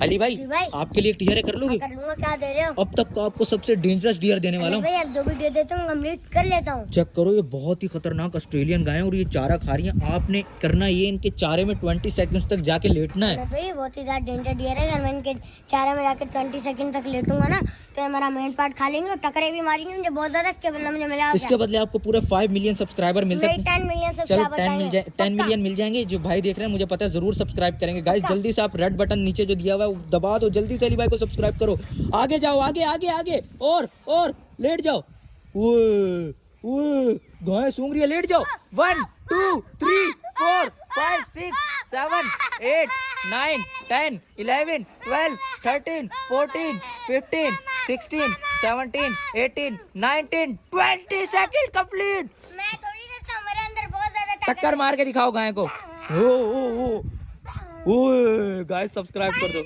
अली भाई, जी भाई। आपके लिए एक डियर है, कर लोगे? कर लूंगा, क्या दे रहे हो? अब तक का आपको सबसे डेंजरस डियर देने वाला हूँ। भाई आप जो भी दे देते हो कंप्लीट कर लेता हूँ। चेक करो, ये बहुत ही खतरनाक ऑस्ट्रेलियन गाय है और ये चारा खा रही है। आपने करना ये, इनके चारे में 20 सेकंड तक जाके लेटना है। भाई बहुत ही ज्यादा डेंजर डियर है। अगर मैं इनके चारे में जाके 20 सेकंड तक लेटूंगा ना तो ये हमारा मेन पार्ट खा लेंगे और टकरे भी मारेंगे मुझे बहुत ज्यादा। इसके बदले मुझे मिला इसके बदले आपको पूरे 5 मिलियन सब्सक्राइबर मिल सकते हैं। 10 मिलियन चलो सब्सक्राइबर 10 मिलियन मिल जाएंगे। जो भाई देख रहे हैं मुझे पता है जरूर सब्सक्राइब करेंगे। गाइस जल्दी से आप रेड बटन नीचे जो दिया हुआ है दबा दो, जल्दी से अली भाई को सब्सक्राइब करो। आगे जाओ, आगे आगे आगे, और लेट जाओ। ओए ओए, गाय सूंघ रही है, लेट जाओ। 1 2 3 4 5 6 7 8 9 10 11 12 13 14 15 16 17 18 19 20 सेकंड कंप्लीट। मैं थोड़ी डरता हूँ, मेरे अंदर बहुत ज्यादा टक्कर मार के दिखाओ गाय को। ओ गाइस सब्सक्राइब कर दो।